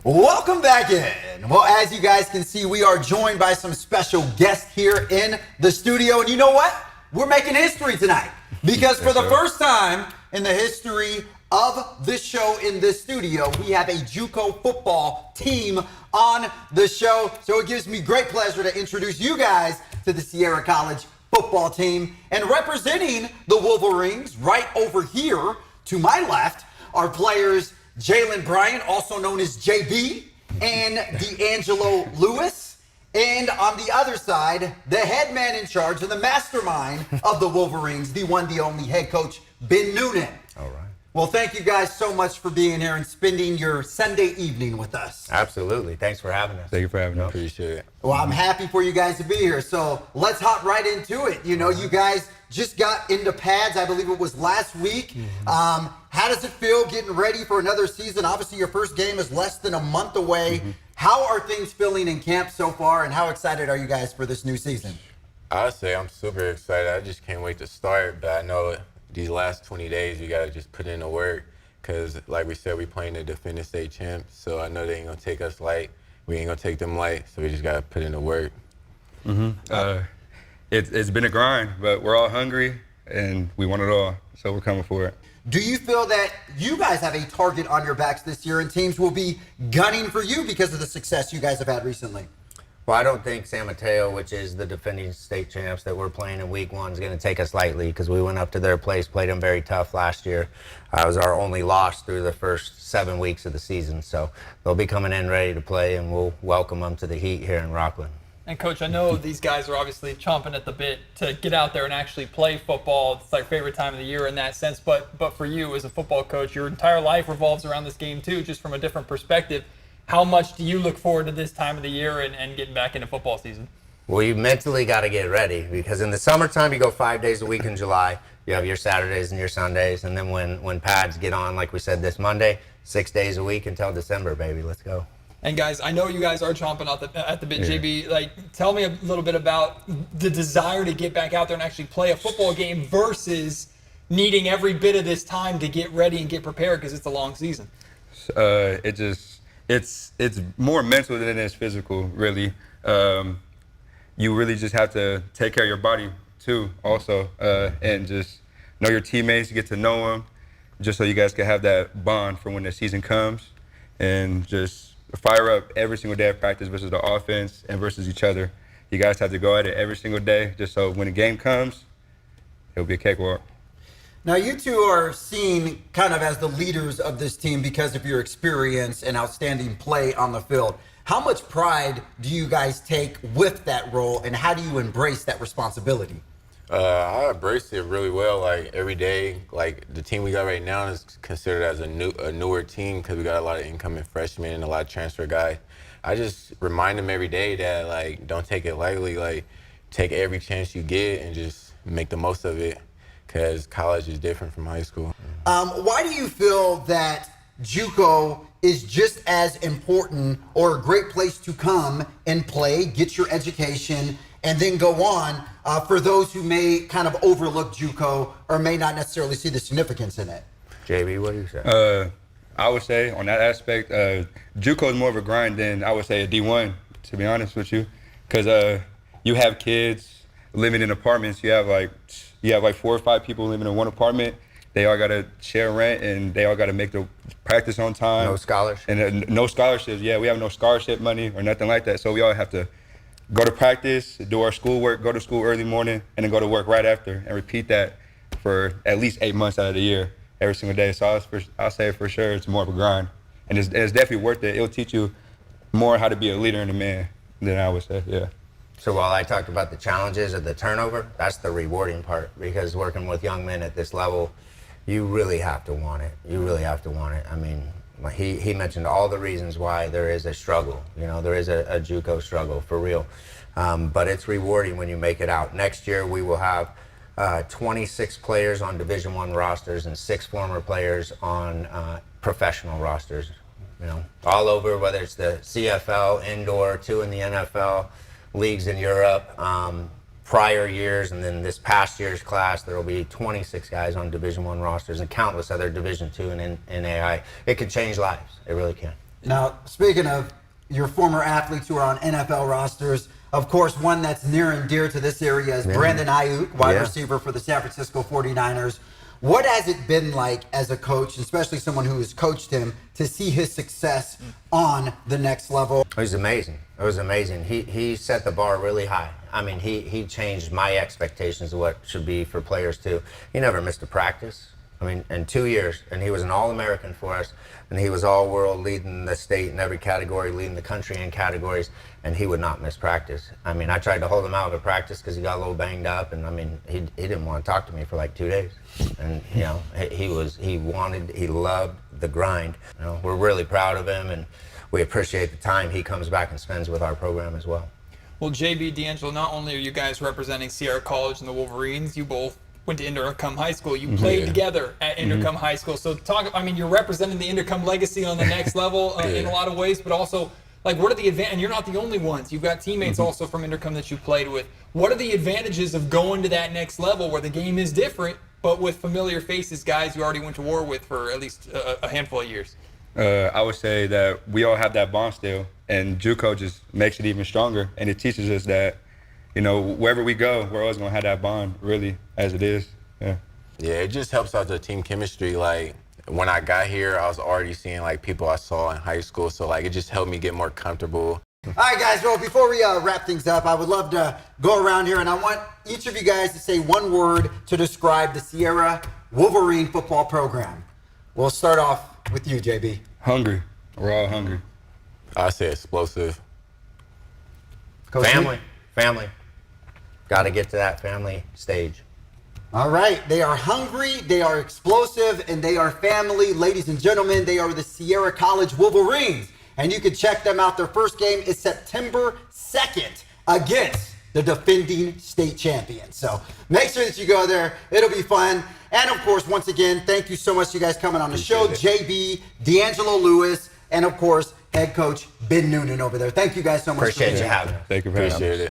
Welcome back in. Well, as you guys can see, we are joined by some special guests here in the studio. And you know what? We're making history tonight because for the first time in the history of this show in this studio, we have a JUCO football team on the show. So it gives me great pleasure to introduce you guys to the Sierra College football team. And representing the Wolverines right over here to my left are players Jalen Bryant, also known as JB, and D'Angelo Lewis. And on the other side, the head man in charge and the mastermind of the Wolverines, the one, the only head coach, Ben Noonan. All right. Well, thank you guys so much for being here and spending your Sunday evening with us. Absolutely. Thanks for having us. Thank you for having us. Appreciate it. Well, I'm happy for you guys to be here. So let's hop right into it. You know, you guys just got into pads, I believe it was last week. How does it feel getting ready for another season? Obviously, your first game is less than a month away. How are things feeling in camp so far, and how excited are you guys for this new season? I'd say I'm super excited. I just can't wait to start, but I know these last 20 days, you got to just put in the work because, like we said, we playing the defending state champs, so I know they ain't going to take us light. We ain't going to take them light, so we just got to put in the work. It's been a grind, but we're all hungry, and we want it all, so we're coming for it. Do you feel that you guys have a target on your backs this year and teams will be gunning for you because of the success you guys have had recently? Well, I don't think San Mateo, which is the defending state champs that we're playing in week 1, is going to take us lightly because we went up to their place, played them very tough last year. It was our only loss through the first 7 weeks of the season. So they'll be coming in ready to play, and we'll welcome them to the heat here in Rockland. And Coach, I know these guys are obviously chomping at the bit to get out there and actually play football. It's their favorite time of the year in that sense. But for you as a football coach, your entire life revolves around this game too, just from a different perspective. How much do you look forward to this time of the year and getting back into football season? Well, you mentally got to get ready because in the summertime, you go 5 days a week in July. You have your Saturdays and your Sundays. And then when pads get on, like we said, this Monday, 6 days a week until December, baby. Let's go. And guys, I know you guys are chomping at the bit, JB. Like, tell me a little bit about the desire to get back out there and actually play a football game versus needing every bit of this time to get ready and get prepared because it's a long season. It's more mental than it is physical, really. You really just have to take care of your body too, also, and just know your teammates, get to know them, just so you guys can have that bond for when the season comes, and just fire up every single day of practice versus the offense and versus each other. You guys have to go at it every single day, just so when the game comes, it'll be a cakewalk. Now, you two are seen kind of as the leaders of this team because of your experience and outstanding play on the field. How much pride do you guys take with that role, and how do you embrace that responsibility? I embrace it really well. Like every day, like the team we got right now is considered as a newer team because we got a lot of incoming freshmen and a lot of transfer guys. I just remind them every day that like don't take it lightly. Like take every chance you get and just make the most of it because college is different from high school. Why do you feel that JUCO is just as important or a great place to come and play, get your education, and then go on for those who may kind of overlook JUCO or may not necessarily see the significance in it? JB, what do you say? I would say on that aspect, JUCO is more of a grind than I would say a D1, to be honest with you, because you have kids living in apartments. You have like 4 or 5 people living in one apartment. They all got to share rent, and they all got to make the practice on time. No scholarship. And no scholarships. Yeah, we have no scholarship money or nothing like that. So we all have to go to practice, do our schoolwork, go to school early morning, and then go to work right after, and repeat that for at least 8 months out of the year, every single day. So I'll say for sure it's more of a grind, and it's definitely worth it. It'll teach you more how to be a leader and a man than I would say. Yeah. So while I talked about the challenges of the turnover, that's the rewarding part because working with young men at this level, you really have to want it. You really have to want it. I mean, he mentioned all the reasons why there is a struggle. You know, there is a JUCO struggle for real. But it's rewarding when you make it out. Next year we will have 26 players on Division I rosters and 6 former players on professional rosters. You know, all over, whether it's the CFL, indoor, 2 in the NFL, leagues in Europe, prior years, and then this past year's class, there will be 26 guys on Division I rosters and countless other Division II and NAI. It could change lives. It really can. Now, speaking of your former athletes who are on NFL rosters, of course, one that's near and dear to this area is Brandon Ayuk, wide receiver for the San Francisco 49ers. What has it been like as a coach, especially someone who has coached him, to see his success on the next level? It was amazing. It was amazing. He set the bar really high. I mean, he changed my expectations of what should be for players too. He never missed a practice. I mean, in 2 years, and he was an All-American for us, and he was All-World, leading the state in every category, leading the country in categories, and he would not miss practice. I mean, I tried to hold him out of practice because he got a little banged up, and I mean, he didn't want to talk to me for like 2 days. And, you know, he loved the grind. You know, we're really proud of him, and we appreciate the time he comes back and spends with our program as well. Well, JB, D'Angelo, not only are you guys representing Sierra College and the Wolverines, you both went to Intercom High School. You played together at Intercom High School. So you're representing the Intercom legacy on the next level in a lot of ways, but also, like, what are the advantages? And you're not the only ones. You've got teammates also from Intercom that you played with. What are the advantages of going to that next level where the game is different, but with familiar faces, guys you already went to war with for at least a handful of years? I would say that we all have that bond still, and JUCO just makes it even stronger, and it teaches us that, you know, wherever we go, we're always going to have that bond, really, as it is. Yeah. Yeah, it just helps out the team chemistry. Like, when I got here, I was already seeing, like, people I saw in high school, so, like, it just helped me get more comfortable. All right, guys, well, before we wrap things up, I would love to go around here, and I want each of you guys to say one word to describe the Sierra Wolverine football program. We'll start off with you, JB. Hungry. We're all hungry. I say explosive. Coach Family. Got to get to that family stage. All right, they are hungry, they are explosive, and they are family. Ladies and gentlemen, they are the Sierra College Wolverines. And you can check them out. Their first game is September 2nd against the defending state champions. So make sure that you go there. It'll be fun. And, of course, once again, thank you so much, you guys, coming on the show. JB, D'Angelo Lewis, and, of course, head coach Ben Noonan over there. Thank you guys so much. Appreciate you having us. Thank you for having us. Appreciate it.